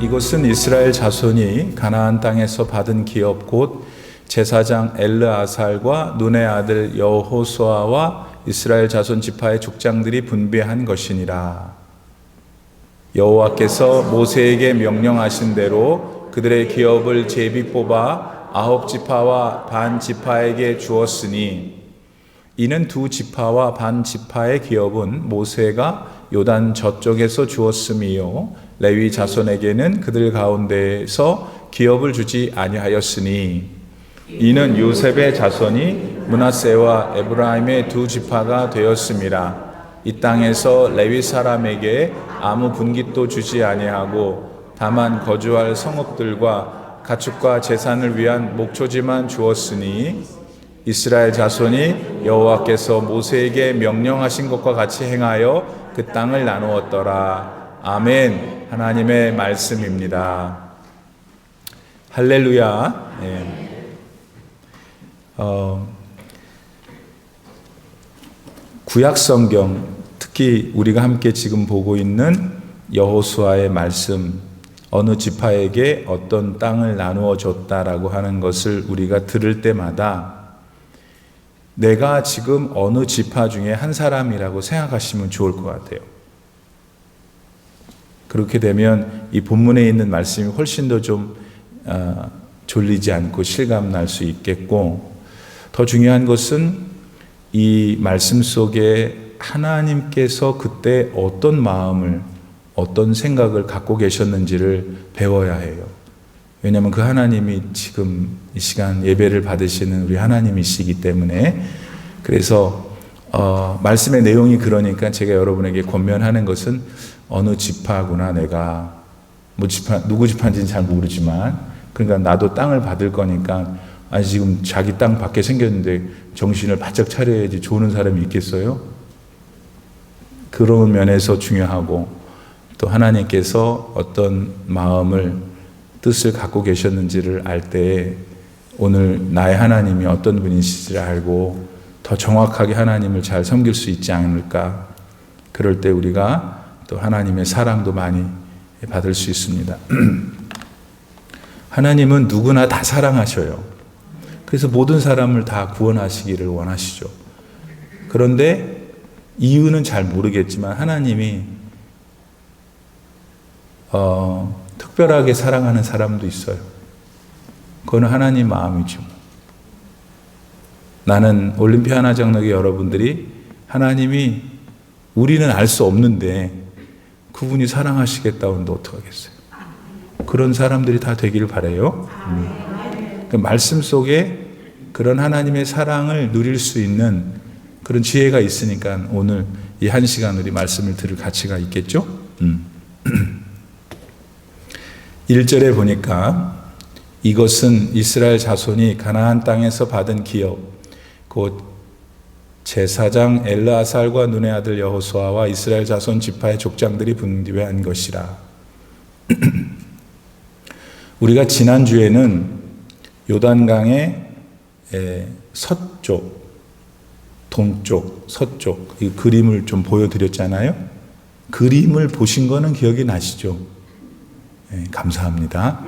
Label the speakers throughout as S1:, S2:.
S1: 이것은 이스라엘 자손이 가나안 땅에서 받은 기업 곧 제사장 엘르아살과 눈의 아들 여호수아와 이스라엘 자손 지파의 족장들이 분배한 것이니라. 여호와께서 모세에게 명령하신 대로 그들의 기업을 제비 뽑아 9지파와 반 지파에게 주었으니 이는 2지파와 반 지파의 기업은 모세가 요단 저쪽에서 주었음이요 레위 자손에게는 그들 가운데에서 기업을 주지 아니하였으니 이는 요셉의 자손이 므낫세와 에브라임의 2지파가 되었음이라. 이 땅에서 레위 사람에게 아무 분깃도 주지 아니하고 다만 거주할 성읍들과 가축과 제산을 위한 목초지만 주었으니 이스라엘 자손이 여호와께서 모세에게 명령하신 것과 같이 행하여 그 땅을 나누었더라. 아멘. 하나님의 말씀입니다. 할렐루야. 네. 구약성경, 특히 우리가 함께 지금 보고 있는 여호수아의 말씀, 어느 지파에게 어떤 땅을 나누어 줬다라고 하는 것을 우리가 들을 때마다 내가 지금 어느 지파 중에 한 사람이라고 생각하시면 좋을 것 같아요. 그렇게 되면 이 본문에 있는 말씀이 훨씬 더 좀 졸리지 않고 실감날 수 있겠고, 더 중요한 것은 이 말씀 속에 하나님께서 그때 어떤 마음을, 어떤 생각을 갖고 계셨는지를 배워야 해요. 왜냐하면 그 하나님이 지금 이 시간 예배를 받으시는 우리 하나님이시기 때문에. 그래서 말씀의 내용이 그러니까 제가 여러분에게 권면하는 것은 어느 지파구나, 내가 뭐 지파, 누구 지파인지는 잘 모르지만, 그러니까 나도 땅을 받을 거니까, 아니 지금 자기 땅 받게 생겼는데 정신을 바짝 차려야지 좋은 사람이 있겠어요? 그런 면에서 중요하고, 또 하나님께서 어떤 마음을, 뜻을 갖고 계셨는지를 알 때에 오늘 나의 하나님이 어떤 분이시지를 알고 더 정확하게 하나님을 잘 섬길 수 있지 않을까. 그럴 때 우리가 또 하나님의 사랑도 많이 받을 수 있습니다. 하나님은 누구나 다 사랑하셔요. 그래서 모든 사람을 다 구원하시기를 원하시죠. 그런데 이유는 잘 모르겠지만 하나님이 특별하게 사랑하는 사람도 있어요. 그건 하나님 마음이죠. 나는 올림피아 하나장로교 여러분들이 하나님이 우리는 알 수 없는데 그분이 사랑하시겠다고 하는데 어떡하겠어요. 그런 사람들이 다 되기를 바라요. 그 말씀 속에 그런 하나님의 사랑을 누릴 수 있는 그런 지혜가 있으니까 오늘 이 한 시간 우리 말씀을 들을 가치가 있겠죠. 1절에 보니까 이것은 이스라엘 자손이 가나안 땅에서 받은 기업 곧 제사장 엘르아살과 눈의 아들 여호수아와 이스라엘 자손 지파의 족장들이 분배한 것이라. 우리가 지난주에는 요단강의 서쪽, 동쪽, 서쪽 이 그림을 좀 보여드렸잖아요. 그림을 보신 거는 기억이 나시죠? 네, 감사합니다.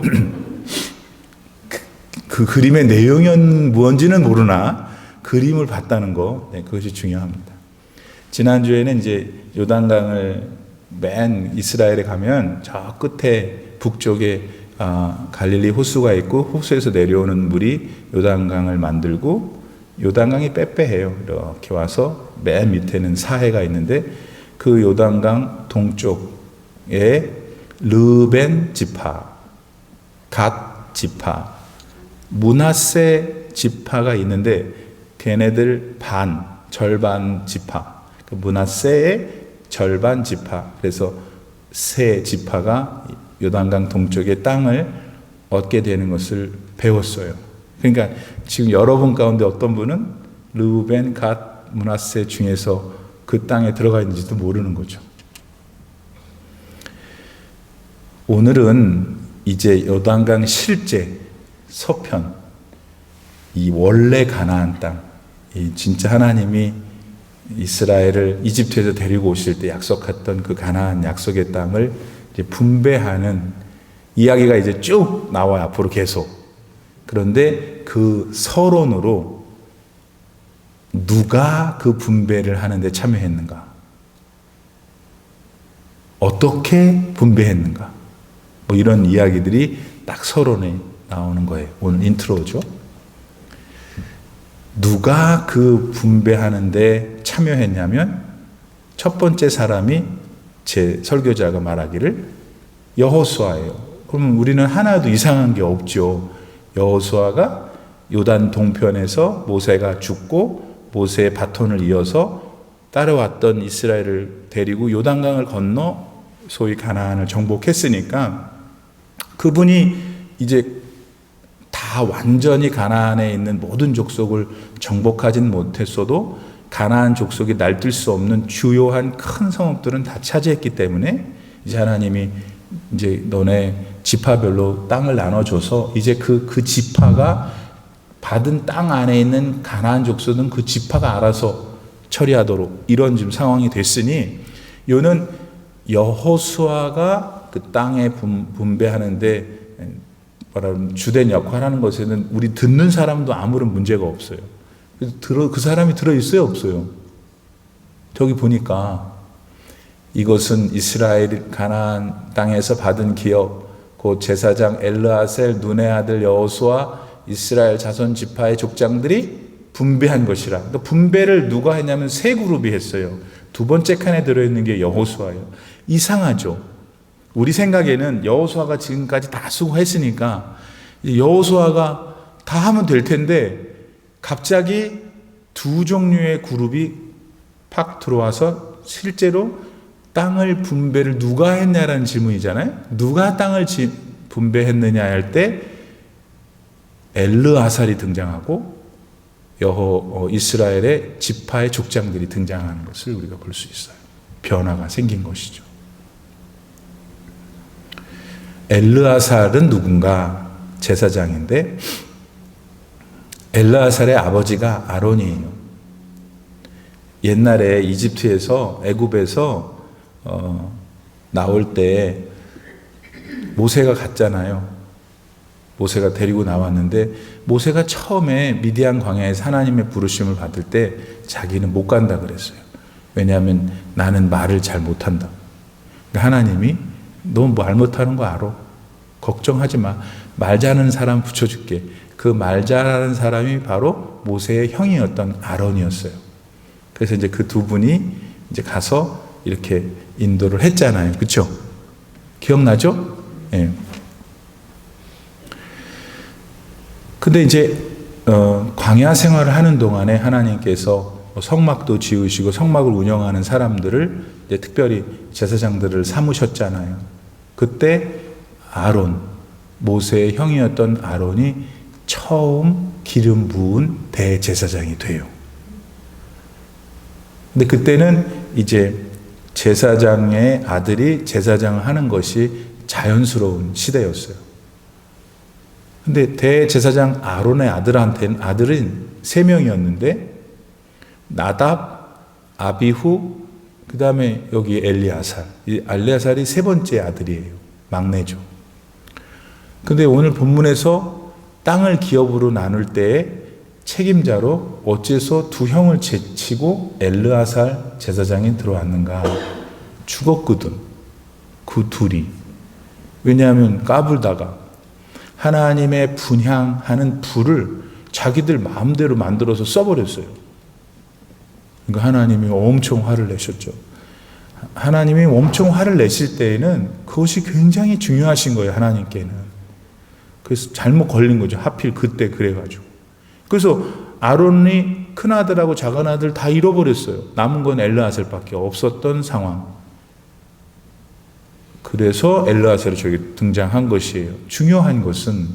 S1: 그 그림의 내용이 뭔지는 모르나 그림을 봤다는 거, 네, 그것이 중요합니다. 지난주에는 이제 요단강을 맨 이스라엘에 가면 저 끝에 북쪽에 갈릴리 호수가 있고 호수에서 내려오는 물이 요단강을 만들고 요단강이 빽빽해요. 이렇게 와서 맨 밑에는 사해가 있는데 그 요단강 동쪽에 르벤 지파, 갓 지파, 므낫세 지파가 있는데 걔네들 절반 지파, 그 므낫세의 절반 지파. 그래서 세 지파가 요단강 동쪽의 땅을 얻게 되는 것을 배웠어요. 그러니까 지금 여러분 가운데 어떤 분은 르우벤, 갓, 므낫세 중에서 그 땅에 들어가 있는지도 모르는 거죠. 오늘은 이제 요단강 실제 서편, 이 원래 가나안 땅, 이 진짜 하나님이 이스라엘을 이집트에서 데리고 오실 때 약속했던 그 가나안 약속의 땅을 이제 분배하는 이야기가 이제 쭉 나와요. 앞으로 계속. 그런데 그 서론으로 누가 그 분배를 하는데 참여했는가? 어떻게 분배했는가? 뭐 이런 이야기들이 딱 서론에 나오는 거예요. 오늘 인트로죠. 누가 그 분배하는데 참여했냐면 첫 번째 사람이 제 설교자가 말하기를 여호수아예요. 그러면 우리는 하나도 이상한 게 없죠. 여호수아가 요단 동편에서 모세가 죽고 모세의 바톤을 이어서 따라왔던 이스라엘을 데리고 요단강을 건너 소위 가나안을 정복했으니까 그분이 이제 다 완전히 가나안에 있는 모든 족속을 정복하진 못했어도 가나안 족속이 날뛸 수 없는 주요한 큰 성읍들은 다 차지했기 때문에 이제 하나님이 이제 너네 지파별로 땅을 나눠줘서 이제 그 지파가 받은 땅 안에 있는 가나안 족속은 그 지파가 알아서 처리하도록 이런 지금 상황이 됐으니 요는 여호수아가 그 땅에 분배하는데 주된 역할을 하는 것에는 우리 듣는 사람도 아무런 문제가 없어요. 그 사람이 들어있어요, 없어요? 저기 보니까 이것은 이스라엘 가나안 땅에서 받은 기업, 곧 제사장 엘르아셀 눈의 아들 여호수아 이스라엘 자손 지파의 족장들이 분배한 것이라. 그러니까 분배를 누가 했냐면 세 그룹이 했어요. 두 번째 칸에 들어있는 게 여호수아예요. 이상하죠? 우리 생각에는 여호수아가 지금까지 다 수고했으니까 여호수아가 다 하면 될 텐데 갑자기 두 종류의 그룹이 팍 들어와서 실제로 땅을 분배를 누가 했냐라는 질문이잖아요. 누가 땅을 분배했느냐 할 때 엘르아살이 등장하고 이스라엘의 지파의 족장들이 등장하는 것을 우리가 볼 수 있어요. 변화가 생긴 것이죠. 엘르아살은 누군가? 제사장인데 엘르아살의 아버지가 아론이에요. 옛날에 이집트에서 애굽에서 나올 때 모세가 갔잖아요. 모세가 데리고 나왔는데 모세가 처음에 미디안 광야에서 하나님의 부르심을 받을 때 자기는 못 간다 그랬어요. 왜냐하면 나는 말을 잘 못한다. 하나님이 너 말 못하는 거 알아. 걱정하지 마. 말 잘하는 사람 붙여줄게. 그 말 잘하는 사람이 바로 모세의 형이었던 아론이었어요. 그래서 이제 그 두 분이 이제 가서 이렇게 인도를 했잖아요. 그렇죠? 기억나죠? 예. 네. 근데 이제 광야 생활을 하는 동안에 하나님께서 성막도 지으시고 성막을 운영하는 사람들을 이제 특별히 제사장들을 삼으셨잖아요. 그때 아론, 모세의 형이었던 아론이 처음 기름 부은 대제사장이 돼요. 근데 그때는 이제 제사장의 아들이 제사장을 하는 것이 자연스러운 시대였어요. 근데 대제사장 아론의 아들은 3명이었는데 나답, 아비후, 그 다음에 여기 엘리아살. 이 엘리아살이 3번째 아들이에요. 막내죠. 근데 오늘 본문에서 땅을 기업으로 나눌 때에 책임자로 어째서 두 형을 제치고 엘르아살 제사장이 들어왔는가? 죽었거든. 그 둘이. 왜냐하면 까불다가 하나님의 분향하는 불을 자기들 마음대로 만들어서 써버렸어요. 그러니까 하나님이 엄청 화를 내셨죠. 하나님이 엄청 화를 내실 때에는 그것이 굉장히 중요하신 거예요, 하나님께는. 그래서 잘못 걸린 거죠. 하필 그때 그래가지고. 그래서 아론이 큰아들하고 작은아들 다 잃어버렸어요. 남은 건 엘르아셀밖에 없었던 상황. 그래서 엘르아셀이 저기 등장한 것이에요. 중요한 것은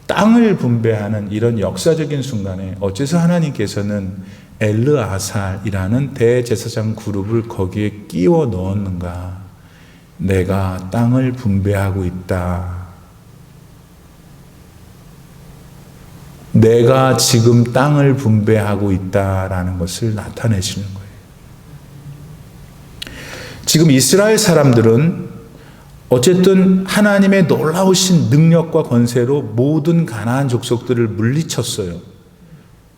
S1: 땅을 분배하는 이런 역사적인 순간에 어째서 하나님께서는 엘르아살이라는 대제사장 그룹을 거기에 끼워 넣었는가? 내가 땅을 분배하고 있다. 내가 지금 땅을 분배하고 있다라는 것을 나타내시는 거예요. 지금 이스라엘 사람들은 어쨌든 하나님의 놀라우신 능력과 권세로 모든 가나안 족속들을 물리쳤어요.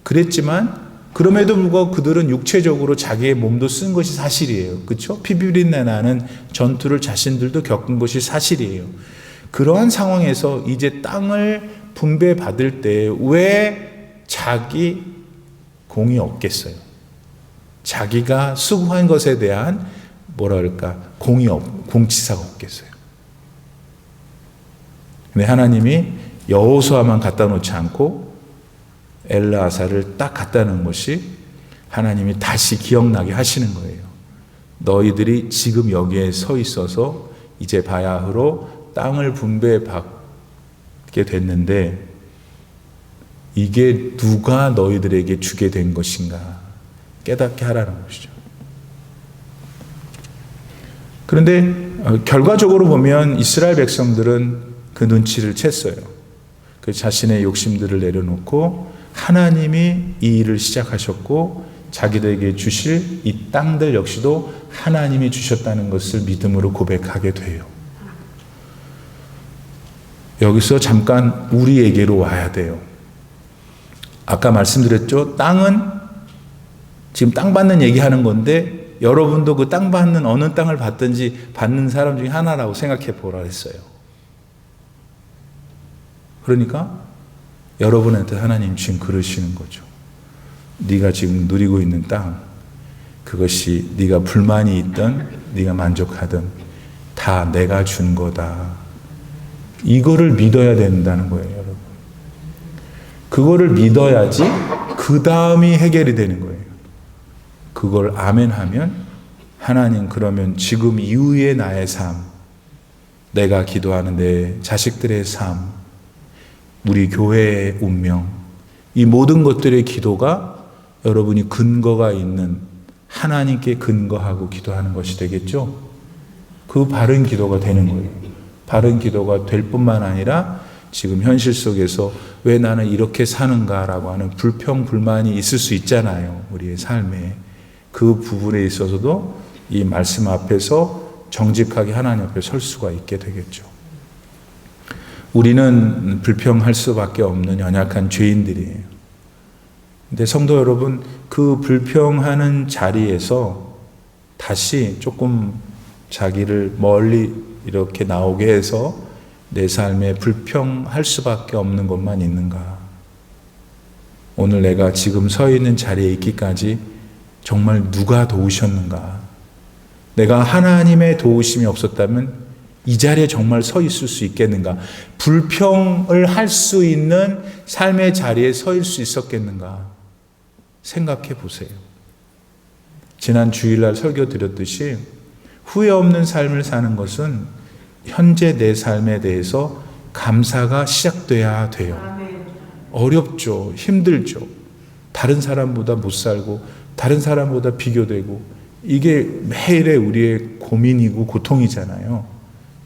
S1: 그랬지만 그럼에도 불구하고 그들은 육체적으로 자기의 몸도 쓴 것이 사실이에요. 그렇죠? 피비린내 나는 전투를 자신들도 겪은 것이 사실이에요. 그러한 상황에서 이제 땅을 분배받을 때 왜 자기 공이 없겠어요? 자기가 수고한 것에 대한 공치사가 없겠어요. 근데 하나님이 여호수아만 갖다 놓지 않고 엘르아사를 딱 갖다 놓은 것이 하나님이 다시 기억나게 하시는 거예요. 너희들이 지금 여기에 서 있어서 이제 바야흐로 땅을 분배받게 됐는데 이게 누가 너희들에게 주게 된 것인가 깨닫게 하라는 것이죠. 그런데 결과적으로 보면 이스라엘 백성들은 그 눈치를 챘어요. 그 자신의 욕심들을 내려놓고 하나님이 이 일을 시작하셨고 자기들에게 주실 이 땅들 역시도 하나님이 주셨다는 것을 믿음으로 고백하게 돼요. 여기서 잠깐 우리에게로 와야 돼요. 아까 말씀드렸죠. 땅은 지금 땅 받는 얘기하는 건데 여러분도 그 땅 받는 어느 땅을 받든지 받는 사람 중에 하나라고 생각해 보라 했어요. 그러니까 여러분한테 하나님 지금 그러시는 거죠. 네가 지금 누리고 있는 땅, 그것이 네가 불만이 있든 네가 만족하든 다 내가 준 거다. 이거를 믿어야 된다는 거예요, 여러분. 그거를 믿어야지 그 다음이 해결이 되는 거예요. 그걸 아멘하면 하나님 그러면 지금 이후의 나의 삶, 내가 기도하는 내 자식들의 삶, 우리 교회의 운명, 이 모든 것들의 기도가 여러분이 근거가 있는 하나님께 근거하고 기도하는 것이 되겠죠. 그 바른 기도가 되는 거예요. 바른 기도가 될 뿐만 아니라 지금 현실 속에서 왜 나는 이렇게 사는가라고 하는 불평, 불만이 있을 수 있잖아요. 우리의 삶에. 그 부분에 있어서도 이 말씀 앞에서 정직하게 하나님 앞에 설 수가 있게 되겠죠. 우리는 불평할 수밖에 없는 연약한 죄인들이에요. 근데 성도 여러분, 그 불평하는 자리에서 다시 조금 자기를 멀리 이렇게 나오게 해서 내 삶에 불평할 수밖에 없는 것만 있는가? 오늘 내가 지금 서 있는 자리에 있기까지 정말 누가 도우셨는가? 내가 하나님의 도우심이 없었다면 이 자리에 정말 서 있을 수 있겠는가? 불평을 할 수 있는 삶의 자리에 서 수 있었겠는가? 생각해 보세요. 지난 주일날 설교 드렸듯이 후회 없는 삶을 사는 것은 현재 내 삶에 대해서 감사가 시작돼야 돼요. 어렵죠. 힘들죠. 다른 사람보다 못 살고 다른 사람보다 비교되고 이게 매일의 우리의 고민이고 고통이잖아요.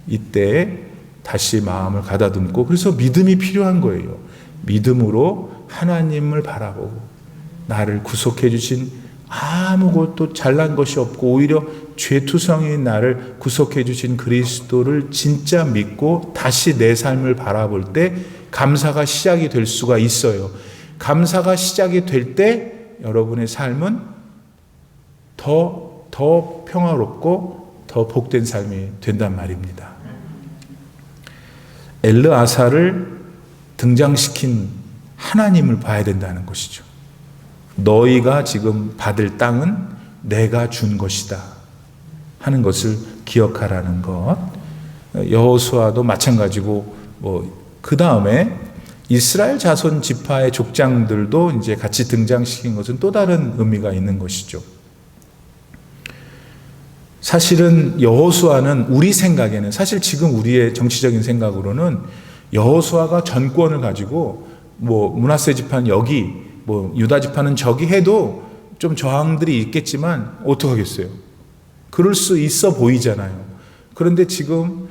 S1: 이때 다시 마음을 가다듬고 그래서 믿음이 필요한 거예요. 믿음으로 하나님을 바라보고 나를 구속해 주신 아무것도 잘난 것이 없고 오히려 죄투성인 나를 구속해 주신 그리스도를 진짜 믿고 다시 내 삶을 바라볼 때 감사가 시작이 될 수가 있어요. 감사가 시작이 될 때 여러분의 삶은 더 평화롭고 더 복된 삶이 된단 말입니다. 엘르아사를 등장시킨 하나님을 봐야 된다는 것이죠. 너희가 지금 받을 땅은 내가 준 것이다 하는 것을 기억하라는 것. 여호수아도 마찬가지고 그 다음에 이스라엘 자손 지파의 족장들도 이제 같이 등장시킨 것은 또 다른 의미가 있는 것이죠. 사실은 여호수아는 우리 생각에는 사실 지금 우리의 정치적인 생각으로는 여호수아가 전권을 가지고 므낫세 지파는 여기 유다 지파는 저기 해도 좀 저항들이 있겠지만 어떡하겠어요? 그럴 수 있어 보이잖아요. 그런데 지금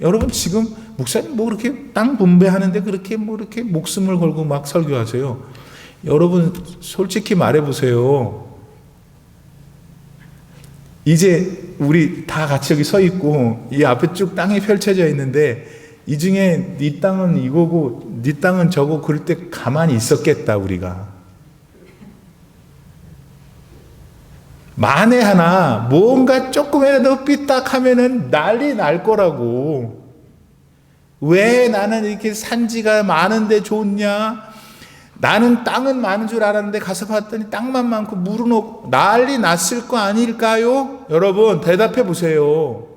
S1: 여러분 지금 목사님 그렇게 땅 분배하는데 그렇게 이렇게 목숨을 걸고 막 설교하세요. 여러분 솔직히 말해 보세요. 이제 우리 다 같이 여기 서 있고 이 앞에 쭉 땅이 펼쳐져 있는데 이 중에 네 땅은 이거고 네 땅은 저거 그럴 때 가만히 있었겠다 우리가. 만에 하나 뭔가 조금이라도 삐딱하면은 난리 날 거라고. 왜 나는 이렇게 산지가 많은데 좋냐? 나는 땅은 많은 줄 알았는데 가서 봤더니 땅만 많고 물은 없고 난리 났을 거 아닐까요? 여러분 대답해 보세요.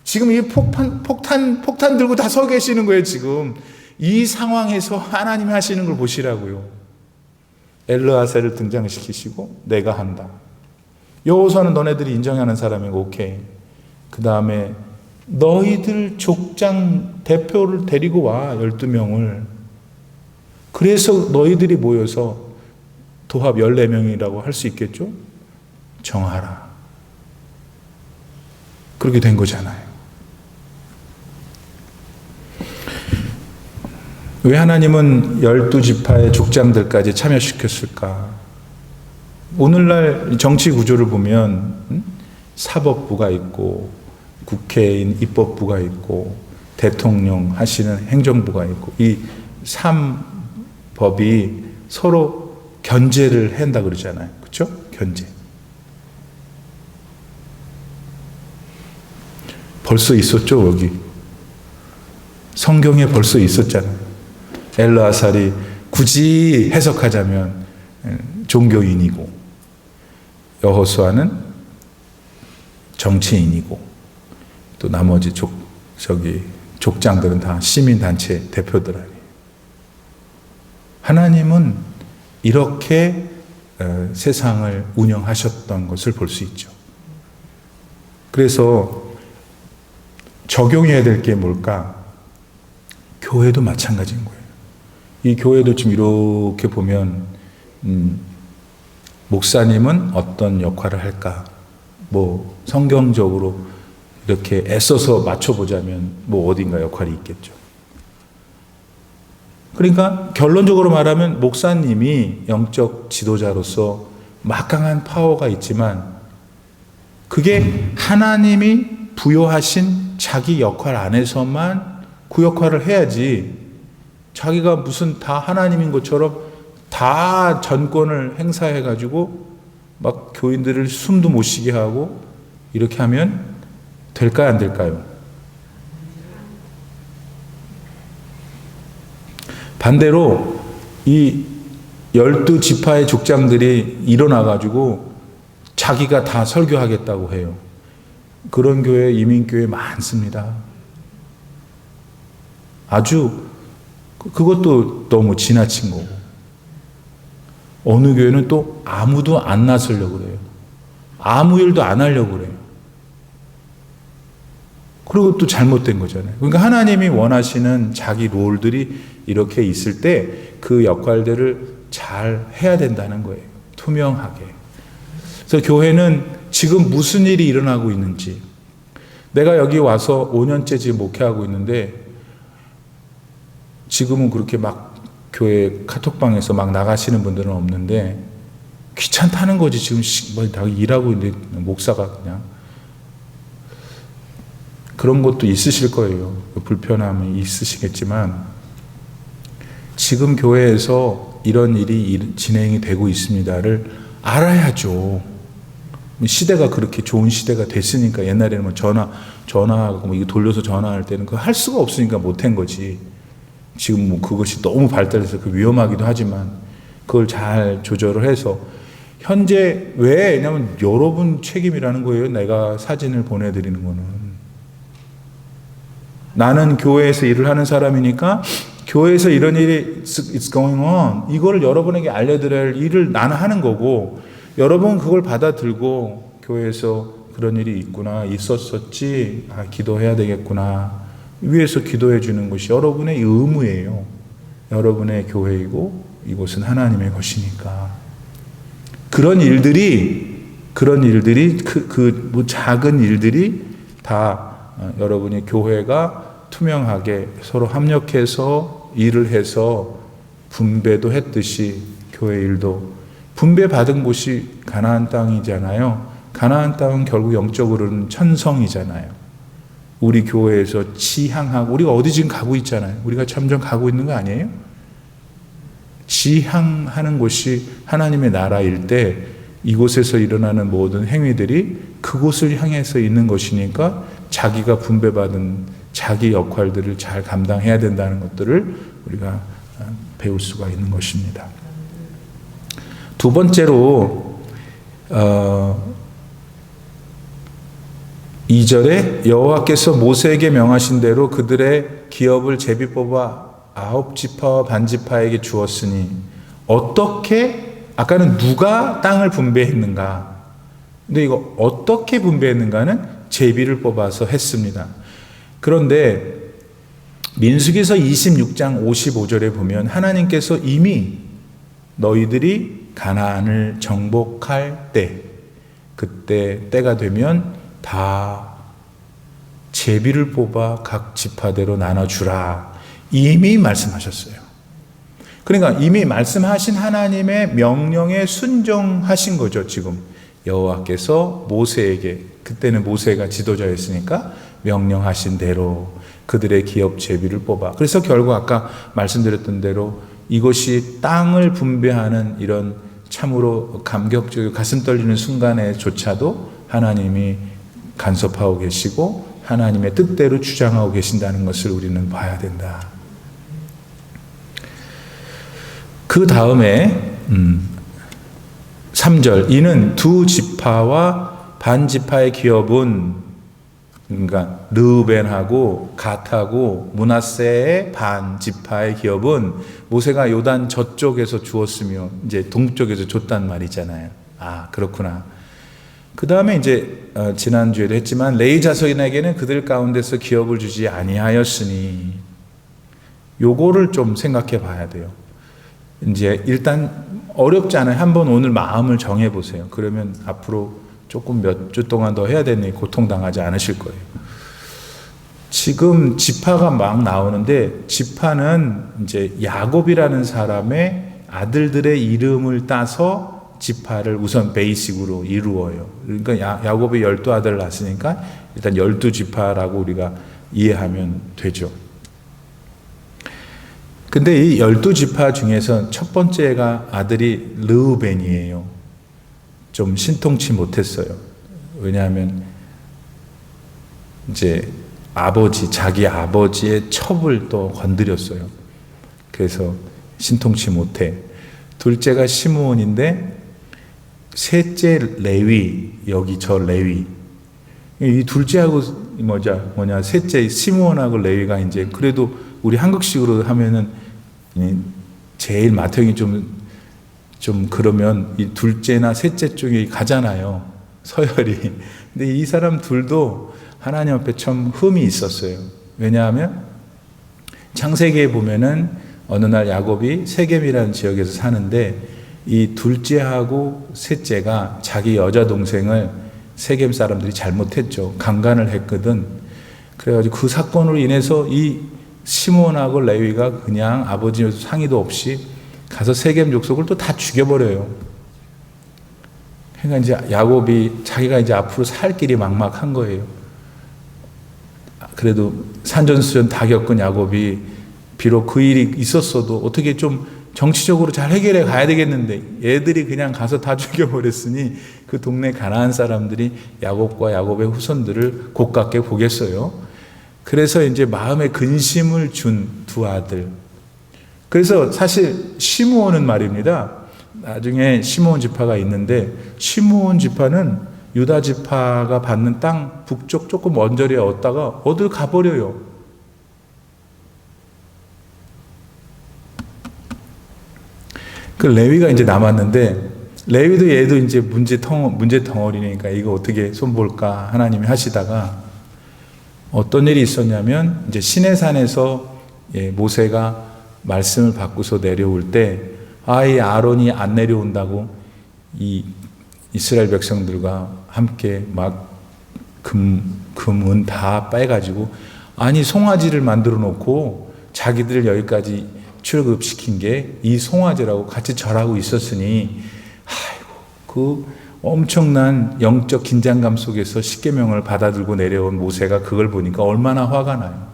S1: 지금 이 폭탄 들고 다 서 계시는 거예요 지금. 이 상황에서 하나님이 하시는 걸 보시라고요. 엘르아셀을 등장시키시고 내가 한다. 여호수아는 너네들이 인정하는 사람이고 오케이. 그 다음에 너희들 족장 대표를 데리고 와 12명을. 그래서 너희들이 모여서 도합 14명이라고 할 수 있겠죠? 정하라. 그렇게 된 거잖아요. 왜 하나님은 12지파의 족장들까지 참여시켰을까? 오늘날 정치 구조를 보면 사법부가 있고 국회의원 입법부가 있고 대통령 하시는 행정부가 있고 이 3법이 서로 견제를 한다 그러잖아요. 그렇죠? 견제. 벌써 있었죠, 여기. 성경에 벌써 있었잖아요. 엘르아살이 굳이 해석하자면 종교인이고 여호수아는 정치인이고 또 나머지 족장들은 다 시민단체 대표들 아니에요. 하나님은 이렇게 세상을 운영하셨던 것을 볼 수 있죠. 그래서 적용해야 될 게 뭘까? 교회도 마찬가지인 거예요. 이 교회도 지금 이렇게 보면 목사님은 어떤 역할을 할까? 뭐 성경적으로 이렇게 애써서 맞춰보자면 뭐 어딘가 역할이 있겠죠. 그러니까 결론적으로 말하면 목사님이 영적 지도자로서 막강한 파워가 있지만 그게 하나님이 부여하신 자기 역할 안에서만 그 역할을 해야지 자기가 무슨 다 하나님인 것처럼 다 전권을 행사해가지고 막 교인들을 숨도 못 쉬게 하고 이렇게 하면 될까요? 안 될까요? 반대로 이 12지파의 족장들이 일어나가지고 자기가 다 설교하겠다고 해요. 그런 교회, 이민교회 많습니다. 아주 그것도 너무 지나친 거고 어느 교회는 또 아무도 안 나서려고 그래요. 아무 일도 안 하려고 그래요. 그리고 또 잘못된 거잖아요. 그러니까 하나님이 원하시는 자기 롤들이 이렇게 있을 때 그 역할들을 잘 해야 된다는 거예요. 투명하게. 그래서 교회는 지금 무슨 일이 일어나고 있는지 내가 여기 와서 5년째 지금 목회하고 있는데 지금은 그렇게 막 교회 카톡방에서 막 나가시는 분들은 없는데 귀찮다는 거지. 지금 뭐 일하고 있는데 목사가 그냥 그런 것도 있으실 거예요. 불편함이 있으시겠지만 지금 교회에서 이런 일이 진행이 되고 있습니다를 알아야죠. 시대가 그렇게 좋은 시대가 됐으니까. 옛날에는 뭐 전화하고 뭐 이거 돌려서 전화할 때는 그거 할 수가 없으니까 못한 거지. 지금 뭐 그것이 너무 발달해서 그 위험하기도 하지만 그걸 잘 조절을 해서 현재 왜냐면 여러분 책임이라는 거예요. 내가 사진을 보내드리는 거는. 나는 교회에서 일을 하는 사람이니까 교회에서 이런 일이 it's going on 이거를 여러분에게 알려드려야 할 일을 나는 하는 거고 여러분 그걸 받아들고 교회에서 그런 일이 있구나 있었었지 기도해야 되겠구나 위에서 기도해 주는 것이 여러분의 의무예요. 여러분의 교회이고 이곳은 하나님의 것이니까 그런 일들이 뭐 작은 일들이 다 여러분의 교회가 투명하게 서로 합력해서 일을 해서 분배도 했듯이 교회 일도 분배받은 곳이 가나안 땅이잖아요. 가나안 땅은 결국 영적으로는 천성이잖아요. 우리 교회에서 지향하고, 우리가 어디 지금 가고 있잖아요. 우리가 점점 가고 있는 거 아니에요? 지향하는 곳이 하나님의 나라일 때 이곳에서 일어나는 모든 행위들이 그곳을 향해서 있는 것이니까 자기가 분배받은 자기 역할들을 잘 감당해야 된다는 것들을 우리가 배울 수가 있는 것입니다. 두 번째로 2절에 여호와께서 모세에게 명하신 대로 그들의 기업을 제비 뽑아 9지파와 반지파에게 주었으니 어떻게, 아까는 누가 땅을 분배했는가, 근데 이거 어떻게 분배했는가는 제비를 뽑아서 했습니다. 그런데 민수기서 26장 55절에 보면 하나님께서 이미 너희들이 가나안을 정복할 때, 그때 때가 되면 다 제비를 뽑아 각 지파대로 나눠주라 이미 말씀하셨어요. 그러니까 이미 말씀하신 하나님의 명령에 순종하신 거죠. 지금 여호와께서 모세에게, 그때는 모세가 지도자였으니까 명령하신 대로 그들의 기업 제비를 뽑아. 그래서 결국 아까 말씀드렸던 대로 이것이 땅을 분배하는 이런 참으로 감격적이고 가슴 떨리는 순간에조차도 하나님이 간섭하고 계시고 하나님의 뜻대로 주장하고 계신다는 것을 우리는 봐야 된다. 그 다음에 3절, 이는 두 지파와 반 지파의 기업은, 그러니까 르우벤하고 갓하고 므낫세의 반 지파의 기업은 모세가 요단 저쪽에서 주었으며 이제 동쪽에서 줬단 말이잖아요. 아, 그렇구나. 그 다음에 이제 지난주에도 했지만 레위 자손에게는 그들 가운데서 기업을 주지 아니하였으니, 요거를 좀 생각해 봐야 돼요. 이제 일단 어렵지 않아요. 한번 오늘 마음을 정해 보세요. 그러면 앞으로 조금 몇 주 동안 더 해야 되니 고통당하지 않으실 거예요. 지금 지파가 막 나오는데, 지파는 이제 야곱이라는 사람의 아들들의 이름을 따서 지파를 우선 베이식으로 이루어요. 그러니까 야곱이 12아들을 낳았으니까 일단 12지파라고 우리가 이해하면 되죠. 근데 이 12지파 중에서 첫 번째가 아들이 르우벤이에요. 좀 신통치 못했어요. 왜냐하면 이제 자기 아버지의 첩을 또 건드렸어요. 그래서 신통치 못해. 둘째가 시므온인데, 셋째 레위, 여기 저 레위. 이 둘째하고 셋째 시므온하고 레위가 이제 그래도 우리 한국식으로 하면은 제일 맏형이 좀 그러면 이 둘째나 셋째 쪽이 가잖아요. 서열이. 근데 이 사람 둘도 하나님 앞에 참 흠이 있었어요. 왜냐하면 창세기에 보면은 어느 날 야곱이 세겜이라는 지역에서 사는데, 이 둘째하고 셋째가 자기 여자 동생을 세겜 사람들이 잘못했죠. 강간을 했거든. 그래가지고 그 사건으로 인해서 이 시몬하고 레위가 그냥 아버지 상의도 없이 가서 세겜 족속을 또 다 죽여버려요. 그러니까 이제 야곱이 자기가 이제 앞으로 살 길이 막막한 거예요. 그래도 산전수전 다 겪은 야곱이 비록 그 일이 있었어도 어떻게 좀 정치적으로 잘 해결해 가야 되겠는데, 얘들이 그냥 가서 다 죽여버렸으니 그 동네 가나안 사람들이 야곱과 야곱의 후손들을 곱깝게 보겠어요. 그래서 이제 마음에 근심을 준 두 아들. 그래서 사실 시므온은 말입니다. 나중에 시므온 지파가 있는데, 시므온 지파는 유다 지파가 받는 땅 북쪽 조금 언저리에 얻다가 어딜 가버려요. 그 레위가 이제 남았는데, 레위도 얘도 이제 문제 덩어리니까 이거 어떻게 손볼까 하나님이 하시다가 어떤 일이 있었냐면, 이제 시내산에서 모세가 말씀을 받고서 내려올 때, 이 아론이 안 내려온다고 이 이스라엘 백성들과 함께 막 금은 다 빼가지고, 아니 송아지를 만들어 놓고 자기들 여기까지 출급시킨 게 이 송아지라고 같이 절하고 있었으니, 그 엄청난 영적 긴장감 속에서 십계명을 받아들고 내려온 모세가 그걸 보니까 얼마나 화가 나요.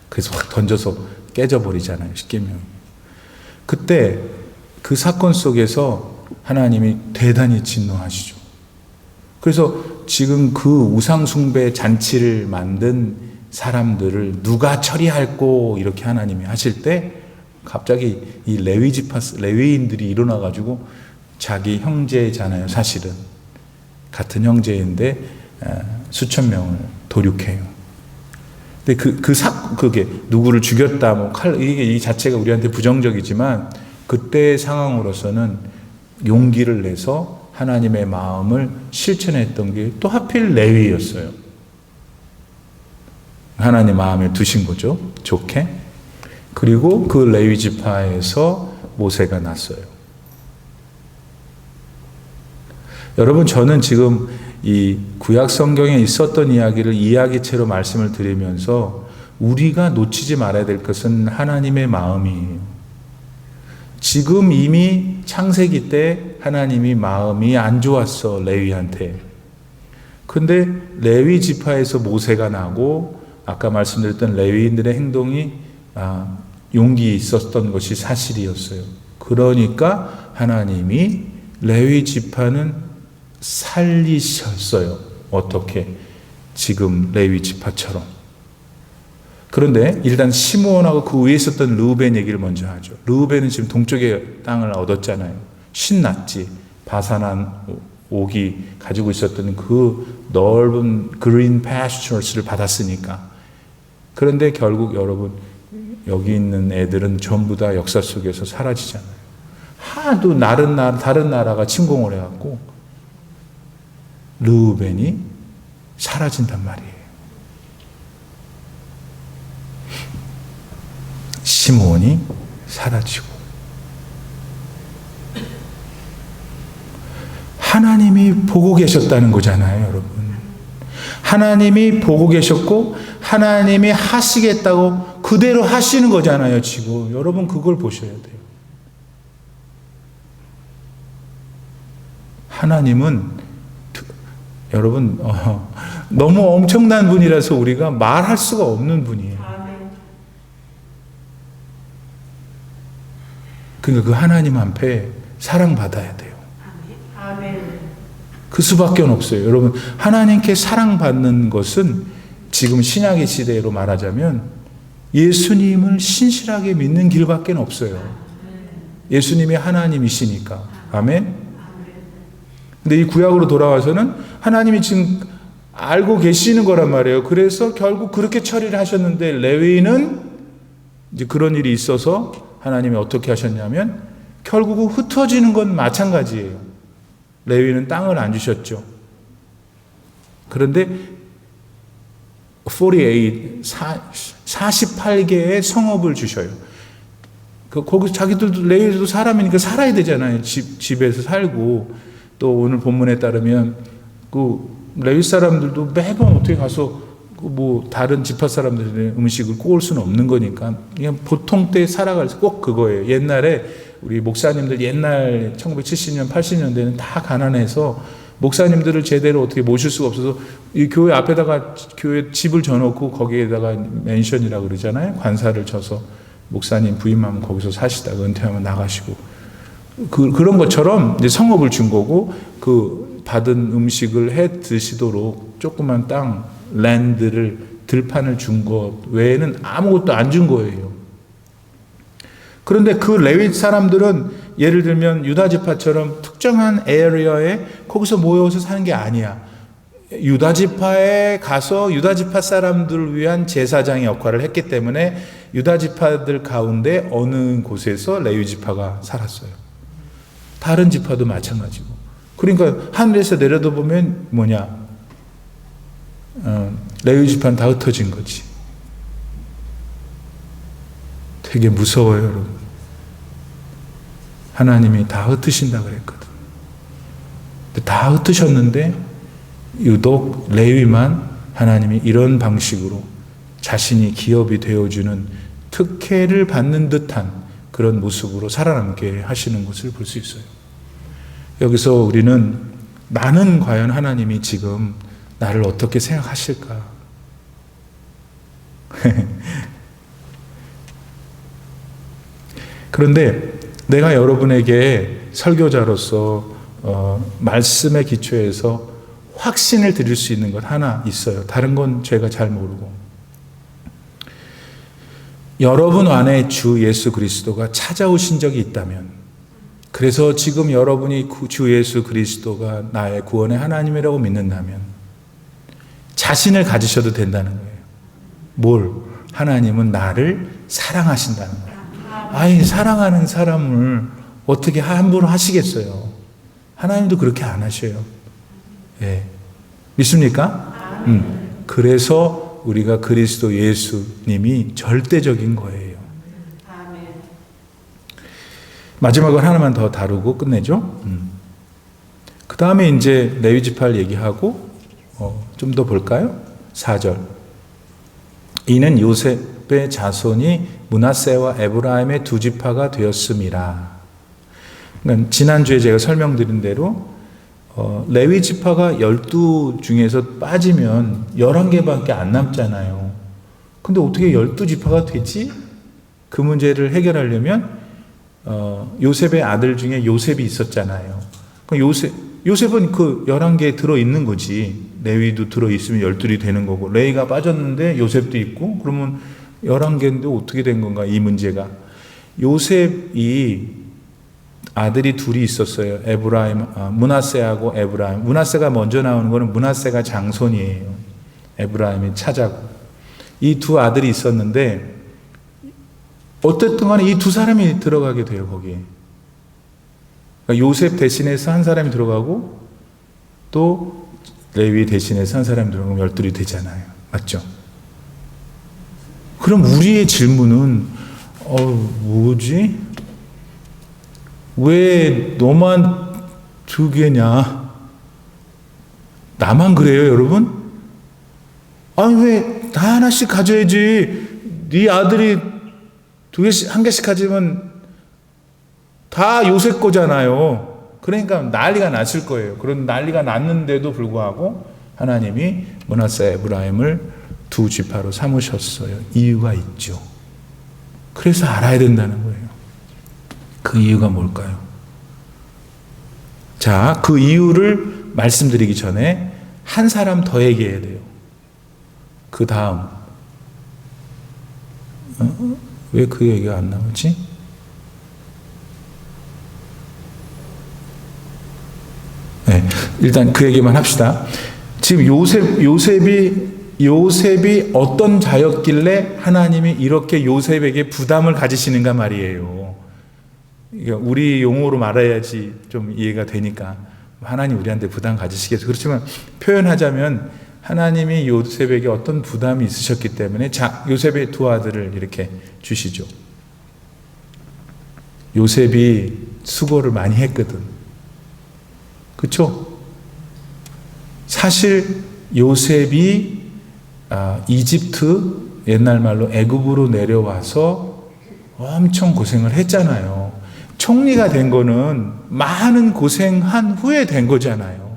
S1: 그래서 확 던져서 깨져버리잖아요, 십계명. 그때 그 사건 속에서 하나님이 대단히 진노하시죠. 그래서 지금 그 우상숭배 잔치를 만든 사람들을 누가 처리할꼬 이렇게 하나님이 하실 때 갑자기 이 레위인들이 일어나가지고 자기 형제잖아요, 사실은. 같은 형제인데 수천 명을 도륙해요. 근데 그게 누구를 죽였다, 이게 이 자체가 우리한테 부정적이지만 그때의 상황으로서는 용기를 내서 하나님의 마음을 실천했던 게 또 하필 레위였어요. 하나님 마음에 두신 거죠, 좋게. 그리고 그 레위 지파에서 모세가 났어요. 여러분, 저는 지금 이 구약 성경에 있었던 이야기를 이야기체로 말씀을 드리면서 우리가 놓치지 말아야 될 것은 하나님의 마음이에요. 지금 이미 창세기 때 하나님이 마음이 안 좋았어, 레위한테. 근데 레위 지파에서 모세가 나고 아까 말씀드렸던 레위인들의 행동이 용기 있었던 것이 사실이었어요. 그러니까 하나님이 레위 지파는 살리셨어요. 어떻게? 지금 레위 지파처럼. 그런데 일단 시므온하고 그 위에 있었던 르우벤 얘기를 먼저 하죠. 르우벤은 지금 동쪽의 땅을 얻었잖아요. 신났지. 바산한 옥이 가지고 있었던 그 넓은 그린 패스처스를 받았으니까. 그런데 결국 여러분, 여기 있는 애들은 전부 다 역사 속에서 사라지잖아요. 하도 다른 나라가 침공을 해갖고 르우벤이 사라진단 말이에요. 시므온이 사라지고. 하나님이 보고 계셨다는 거잖아요, 여러분. 하나님이 보고 계셨고 하나님이 하시겠다고 그대로 하시는 거잖아요, 지금. 여러분, 그걸 보셔야 돼요. 하나님은 여러분 너무 엄청난 분이라서 우리가 말할 수가 없는 분이에요. 그러니까 그 하나님 앞에 사랑받아야 돼요. 그 수밖에 없어요. 여러분, 하나님께 사랑받는 것은 지금 신약의 시대로 말하자면 예수님을 신실하게 믿는 길밖에 없어요. 예수님이 하나님이시니까. 아멘. 근데 이 구약으로 돌아와서는 하나님이 지금 알고 계시는 거란 말이에요. 그래서 결국 그렇게 처리를 하셨는데 레위인은 이제 그런 일이 있어서 하나님이 어떻게 하셨냐면 결국은 흩어지는 건 마찬가지예요. 레위는 땅을 안 주셨죠. 그런데 48개의 성읍을 주셔요. 거기 자기들도 레위도 사람이니까 살아야 되잖아요. 집에서 살고. 또 오늘 본문에 따르면 그 레위 사람들도 매번 어떻게 가서 다른 지파 사람들의 음식을 꼬을 수는 없는 거니까 그냥 보통 때 살아갈 때 꼭 그거예요. 옛날에 우리 목사님들 옛날 1970년 80년대는 다 가난해서 목사님들을 제대로 어떻게 모실 수가 없어서 이 교회 앞에다가 교회 집을 져놓고 거기에다가 맨션이라고 그러잖아요. 관사를 쳐서 목사님 부임하면 거기서 사시다가 은퇴하면 나가시고 그런 것처럼 이제 성읍을 준 거고 그 받은 음식을 해 드시도록 조그만 땅 랜드를 들판을 준 것 외에는 아무것도 안 준 거예요. 그런데 그 레위 사람들은 예를 들면 유다 지파처럼 특정한 에리어에 거기서 모여서 사는 게 아니야. 유다 지파에 가서 유다 지파 사람들을 위한 제사장의 역할을 했기 때문에 유다 지파들 가운데 어느 곳에서 레위 지파가 살았어요. 다른 지파도 마찬가지고. 그러니까 하늘에서 내려다보면 레위 지파는 다 흩어진 거지. 되게 무서워요, 여러분. 하나님이 다 흩으신다 그랬거든. 다 흩으셨는데 유독 레위만 하나님이 이런 방식으로 자신이 기업이 되어주는 특혜를 받는 듯한 그런 모습으로 살아남게 하시는 것을 볼 수 있어요. 여기서 우리는 나는 과연 하나님이 지금 나를 어떻게 생각하실까? 그런데 내가 여러분에게 설교자로서 말씀의 기초에서 확신을 드릴 수 있는 것 하나 있어요. 다른 건 제가 잘 모르고. 여러분 안에 주 예수 그리스도가 찾아오신 적이 있다면, 그래서 지금 여러분이 주 예수 그리스도가 나의 구원의 하나님이라고 믿는다면 자신을 가지셔도 된다는 거예요. 뭘? 하나님은 나를 사랑하신다는 거예요. 아니, 사랑하는 사람을 어떻게 함부로 하시겠어요? 하나님도 그렇게 안 하셔요. 예. 믿습니까? 그래서 우리가 그리스도 예수님이 절대적인 거예요. 마지막으로 하나만 더 다루고 끝내죠. 그 다음에 이제 레위지파를 얘기하고 좀 더 볼까요? 4절. 이는 요셉의 자손이 므낫세와 에브라임의 두 지파가 되었음이라. 그러니까 지난주에 제가 설명드린 대로 레위 지파가 12 중에서 빠지면 11개밖에 안 남잖아요. 근데 어떻게 12지파가 되지? 그 문제를 해결하려면 요셉의 아들 중에 요셉이 있었잖아요. 요셉은 그 11개에 들어있는 거지. 레위도 들어있으면 12이 되는 거고, 레위가 빠졌는데 요셉도 있고, 그러면 11개인데 어떻게 된 건가, 이 문제가. 요셉이 아들이 둘이 있었어요. 므낫세하고 에브라임. 므낫세가 먼저 나오는 거는 므낫세가 장손이에요. 에브라임이 차자고. 이 두 아들이 있었는데 어쨌든 간에 이 두 사람이 들어가게 돼요, 거기에. 그러니까 요셉 대신해서 한 사람이 들어가고 또 레위 대신해서 한 사람이 들어가면 12이 되잖아요. 맞죠? 그럼 우리의 질문은 뭐지? 왜 너만 2개냐? 나만 그래요, 여러분? 아니, 왜 다 하나씩 가져야지. 네 아들이 2개씩, 1개씩 가지면 다 요셉 거잖아요. 그러니까 난리가 났을 거예요. 그런 난리가 났는데도 불구하고 하나님이 므낫세, 에브라임을 두 지파로 삼으셨어요. 이유가 있죠. 그래서 알아야 된다는 거예요. 그 이유가 뭘까요? 자, 그 이유를 말씀드리기 전에 한 사람 더 얘기해야 돼요. 그 다음. 왜 그 얘기가 안 나오지? 네, 일단 그 얘기만 합시다. 지금 요셉이 어떤 자였길래 하나님이 이렇게 요셉에게 부담을 가지시는가 말이에요. 우리 용어로 말해야지 좀 이해가 되니까. 하나님 우리한테 부담 가지시겠죠. 그렇지만 표현하자면 하나님이 요셉에게 어떤 부담이 있으셨기 때문에 요셉의 두 아들을 이렇게 주시죠. 요셉이 수고를 많이 했거든. 그렇죠? 사실 요셉이 이집트, 옛날 말로 애굽으로 내려와서 엄청 고생을 했잖아요. 총리가 된 거는 많은 고생한 후에 된 거잖아요.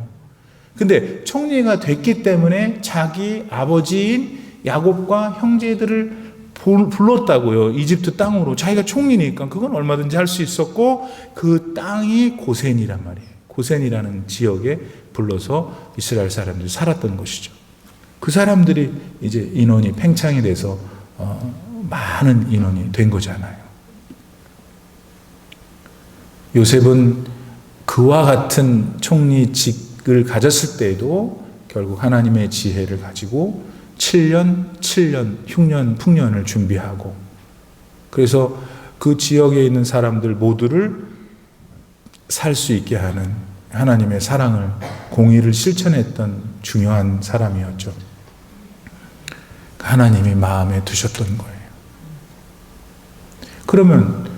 S1: 근데 총리가 됐기 때문에 자기 아버지인 야곱과 형제들을 불렀다고요. 이집트 땅으로. 자기가 총리니까 그건 얼마든지 할 수 있었고, 그 땅이 고센이란 말이에요. 고센이라는 지역에 불러서 이스라엘 사람들이 살았던 것이죠. 그 사람들이 이제 인원이 팽창이 돼서 많은 인원이 된 거잖아요. 요셉은 그와 같은 총리직을 가졌을 때에도 결국 하나님의 지혜를 가지고 7년, 6년, 풍년을 준비하고, 그래서 그 지역에 있는 사람들 모두를 살 수 있게 하는 하나님의 사랑을, 공의를 실천했던 중요한 사람이었죠. 하나님이 마음에 두셨던 거예요. 그러면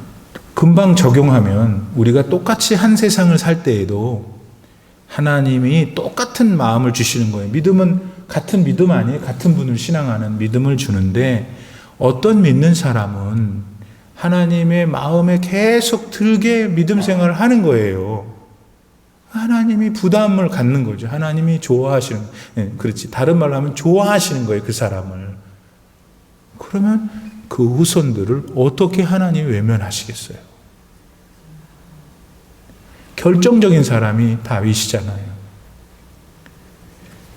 S1: 금방 적용하면 우리가 똑같이 한 세상을 살 때에도 하나님이 똑같은 마음을 주시는 거예요. 믿음은 같은 믿음 아니에요? 같은 분을 신앙하는 믿음을 주는데, 어떤 믿는 사람은 하나님의 마음에 계속 들게 믿음 생활을 하는 거예요. 하나님이 부담을 갖는 거죠. 하나님이 좋아하시는, 그렇지. 다른 말로 하면 좋아하시는 거예요, 그 사람을. 그러면 그 후손들을 어떻게 하나님이 외면하시겠어요? 결정적인 사람이 다윗이잖아요.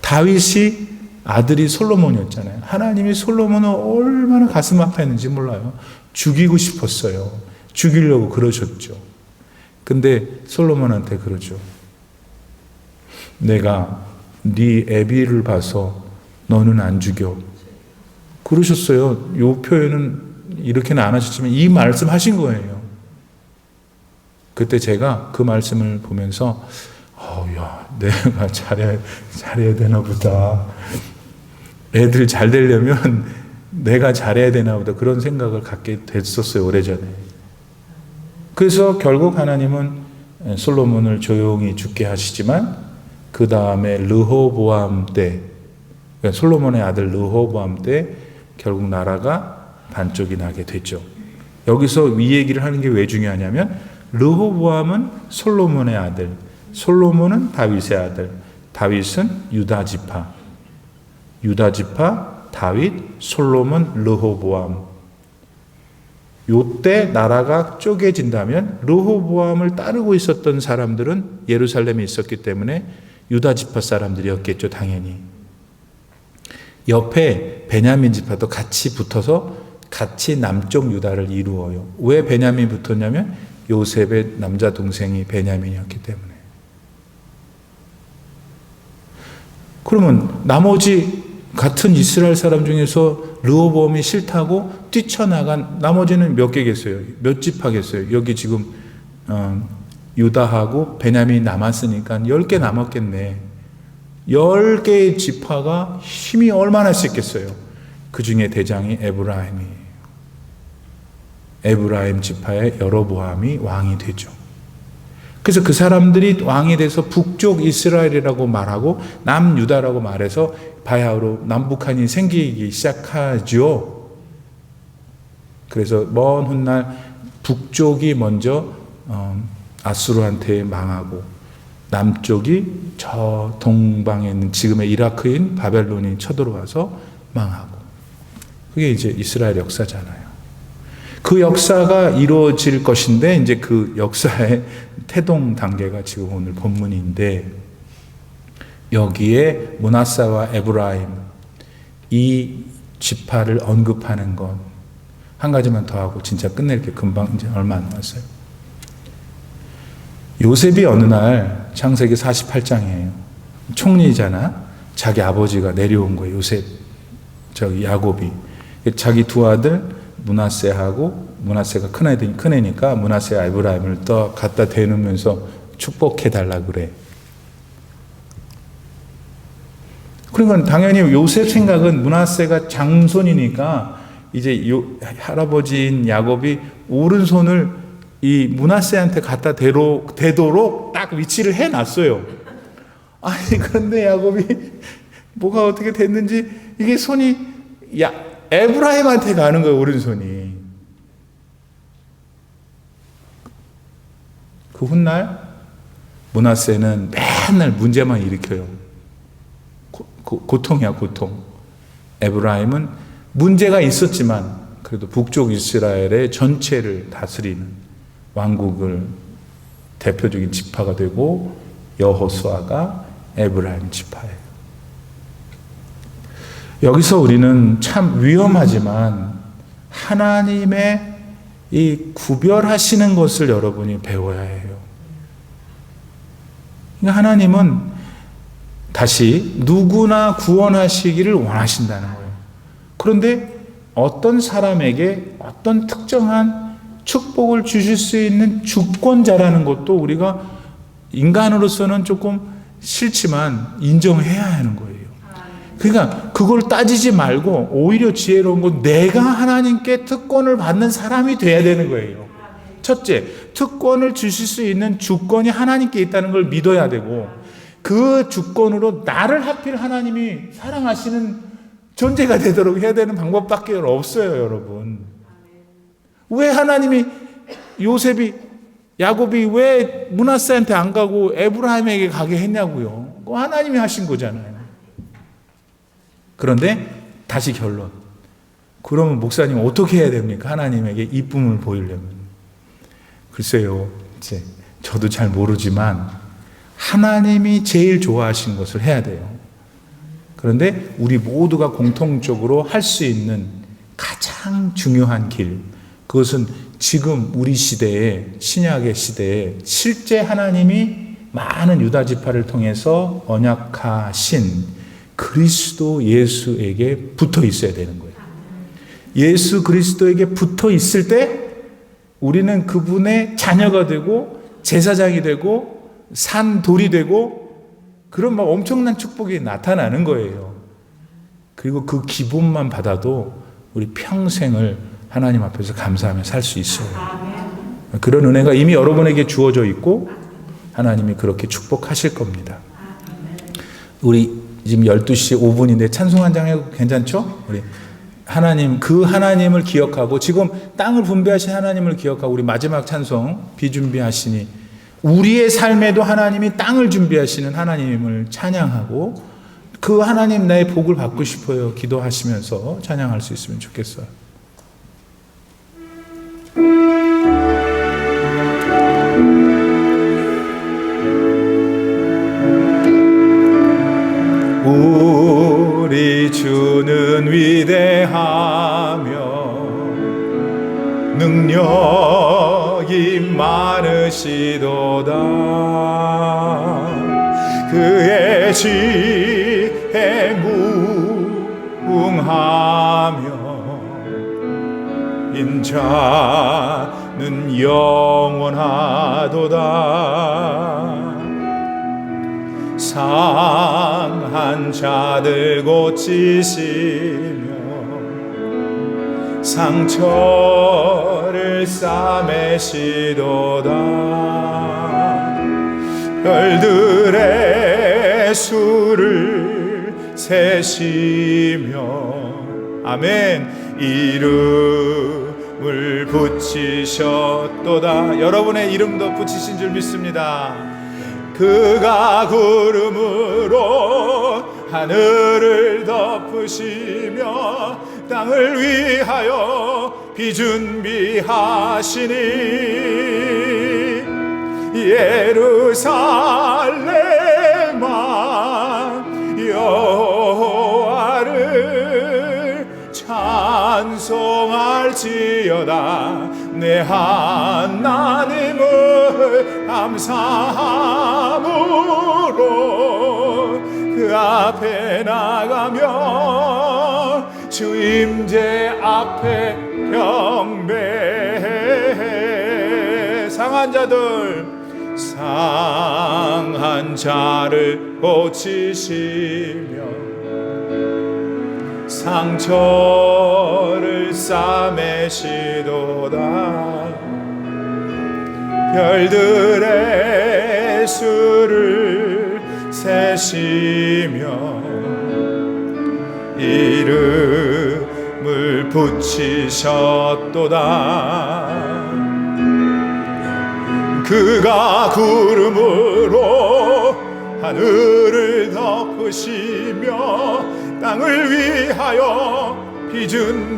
S1: 다윗이 아들이 솔로몬이었잖아요. 하나님이 솔로몬을 얼마나 가슴 아파했는지 몰라요. 죽이고 싶었어요. 죽이려고 그러셨죠. 근데 솔로몬한테 그러죠. 내가 네 애비를 봐서 너는 안 죽여. 그러셨어요. 이 표현은 이렇게는 안 하셨지만 이 말씀 하신 거예요. 그때 제가 그 말씀을 보면서 야, 내가 잘해야 되나 보다. 애들 잘 되려면 내가 잘해야 되나 보다. 그런 생각을 갖게 됐었어요. 오래전에. 그래서 결국 하나님은 솔로몬을 조용히 죽게 하시지만 그 다음에 르호보암 때, 그러니까 솔로몬의 아들 르호보암 때 결국 나라가 반쪽이 나게 됐죠. 여기서 이 얘기를 하는 게 왜 중요하냐면 르호보암은 솔로몬의 아들, 솔로몬은 다윗의 아들, 다윗은 유다 지파, 다윗, 솔로몬, 르호보암. 요때 나라가 쪼개진다면 르호보암을 따르고 있었던 사람들은 예루살렘에 있었기 때문에 유다 지파 사람들이었겠죠, 당연히. 옆에 베냐민 지파도 같이 붙어서 같이 남쪽 유다를 이루어요. 왜 베냐민이 붙었냐면 요셉의 남자 동생이 베냐민이었기 때문에. 그러면 나머지 같은 이스라엘 사람 중에서 르호보암이 싫다고 뛰쳐나간 나머지는 몇 개겠어요? 몇 지파겠어요? 여기 지금 유다하고 베냐민이 남았으니까 10개 남았겠네. 10개의 지파가 힘이 얼마나 있겠어요? 그 중에 대장이 에브라임이에요. 에브라임 지파의 여로보암이 왕이 되죠. 그래서 그 사람들이 왕이 돼서 북쪽 이스라엘이라고 말하고 남유다라고 말해서 바야흐로 남북한이 생기기 시작하죠. 그래서 먼 훗날 북쪽이 먼저 아수르한테 망하고 남쪽이 저 동방에 있는 지금의 이라크인 바벨론이 쳐들어와서 망하고, 그게 이제 이스라엘 역사잖아요. 그 역사가 이루어질 것인데 이제 그 역사의 태동 단계가 지금 오늘 본문인데, 여기에 므낫세와 에브라임 이 지파를 언급하는 건 한 가지만 더 하고 진짜 끝낼게요. 금방 이제 얼마 안 남았어요. 요셉이 어느 날 창세기 48장이에요. 총리잖아. 자기 아버지가 내려온 거예요. 요셉, 야곱이. 자기 두 아들 므낫세하고, 므낫세가 큰애니까 므낫세와 에브라임을 또 갖다 대놓으면서 축복해달라 그래. 그러니까 당연히 요셉 생각은 므낫세가 장손이니까 이제 할아버지인 야곱이 오른손을 이 므낫세한테 갖다 대도록 딱 위치를 해놨어요. 아니 그런데 야곱이 뭐가 어떻게 됐는지 이게 손이 에브라임한테 가는 거예요. 오른손이. 그 훗날 므낫세는 맨날 문제만 일으켜요. 고통이야, 고통. 에브라임은 문제가 있었지만 그래도 북쪽 이스라엘의 전체를 다스리는 왕국을 대표적인 지파가 되고, 여호수아가 에브라임 지파예요. 여기서 우리는 참 위험하지만 하나님의 이 구별하시는 것을 여러분이 배워야 해요. 그러니까 하나님은 다시 누구나 구원하시기를 원하신다는 거예요. 그런데 어떤 사람에게 어떤 특정한 축복을 주실 수 있는 주권자라는 것도 우리가 인간으로서는 조금 싫지만 인정해야 하는 거예요. 그러니까 그걸 따지지 말고 오히려 지혜로운 건 내가 하나님께 특권을 받는 사람이 돼야 되는 거예요. 첫째, 특권을 주실 수 있는 주권이 하나님께 있다는 걸 믿어야 되고, 그 주권으로 나를 하필 하나님이 사랑하시는 존재가 되도록 해야 되는 방법밖에 없어요, 여러분. 왜 하나님이 요셉이 야곱이 왜 므낫세한테 안 가고 에브라임에게 가게 했냐고요. 그거 하나님이 하신 거잖아요. 그런데 다시 결론. 그러면 목사님 어떻게 해야 됩니까? 하나님에게 이쁨을 보이려면. 글쎄요, 이제 저도 잘 모르지만 하나님이 제일 좋아하시는 것을 해야 돼요. 그런데 우리 모두가 공통적으로 할 수 있는 가장 중요한 길, 그것은 지금 우리 시대에, 신약의 시대에 실제 하나님이 많은 유다 지파를 통해서 언약하신 그리스도 예수에게 붙어 있어야 되는 거예요. 예수 그리스도에게 붙어 있을 때 우리는 그분의 자녀가 되고 제사장이 되고 산돌이 되고 그런 막 엄청난 축복이 나타나는 거예요. 그리고 그 기본만 받아도 우리 평생을 하나님 앞에서 감사하며 살 수 있어요. 그런 은혜가 이미 여러분에게 주어져 있고 하나님이 그렇게 축복하실 겁니다. 우리 지금 12시 5분인데 찬송 한 장 해도 괜찮죠? 우리 하나님, 그 하나님을 기억하고 지금 땅을 분배하신 하나님을 기억하고 우리 마지막 찬송 비준비하시니 우리의 삶에도 하나님이 땅을 준비하시는 하나님을 찬양하고 그 하나님 나의 복을 받고 싶어요 기도하시면서 찬양할 수 있으면 좋겠어요. 우리 주는 위대하며 능력이 많으시도다. 그의 지혜 무궁하며 인자는 영원하도다. 상한 자들 고치시며 상처를 싸매시도다. 별들의 수를 세시며 아멘 이름을 붙이셨도다. 여러분의 이름도 붙이신 줄 믿습니다. 그가 구름으로 하늘을 덮으시며 땅을 위하여 비준비하시니 예루살렘아 여호와를 찬송할지어다. 내 하나님을 감사함으로 그 앞에 나가며 주 임재 앞에 경배해. 상한 자를 고치시며 상처를 싸매시도다. 별들의 수를 세시며 이름을 붙이셨도다. 그가 구름으로 하늘을 덮으시며 땅을 위하여 비준비하시니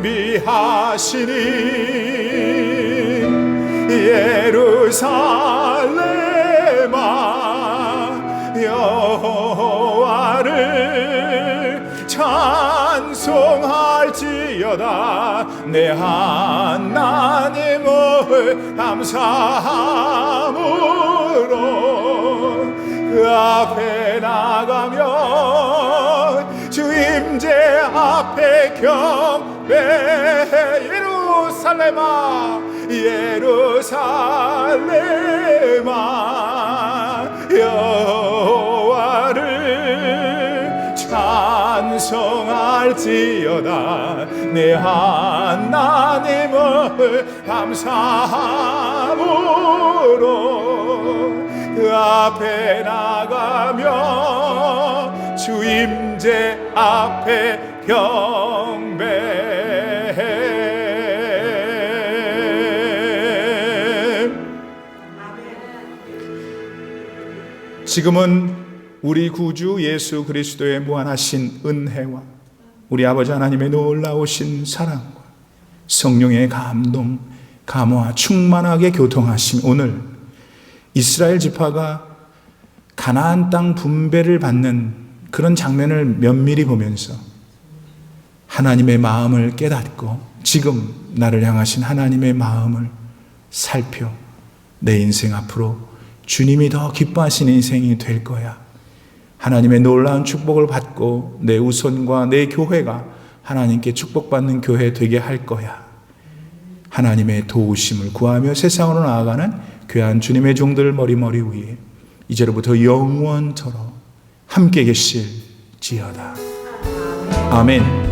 S1: 예루살렘아 여호와를 찬송할지어다. 내 하나님을 감사함으로 그 앞에 나가며 주 임재 앞에 경배해. 예루살렘아 여호와를 찬송할지어다. 내 하나님을 감사함으로 그 앞에 나가며 주 임재 앞에 경배해. 지금은 우리 구주 예수 그리스도의 무한하신 은혜와 우리 아버지 하나님의 놀라우신 사랑과 성령의 감동, 감화, 충만하게 교통하심, 오늘 이스라엘 지파가 가나안 땅 분배를 받는 그런 장면을 면밀히 보면서 하나님의 마음을 깨닫고 지금 나를 향하신 하나님의 마음을 살펴 내 인생 앞으로 주님이 더 기뻐하시는 인생이 될 거야. 하나님의 놀라운 축복을 받고 내 우선과 내 교회가 하나님께 축복받는 교회 되게 할 거야. 하나님의 도우심을 구하며 세상으로 나아가는 귀한 주님의 종들 머리 위에 이제로부터 영원토록 함께 계실지어다. 아멘.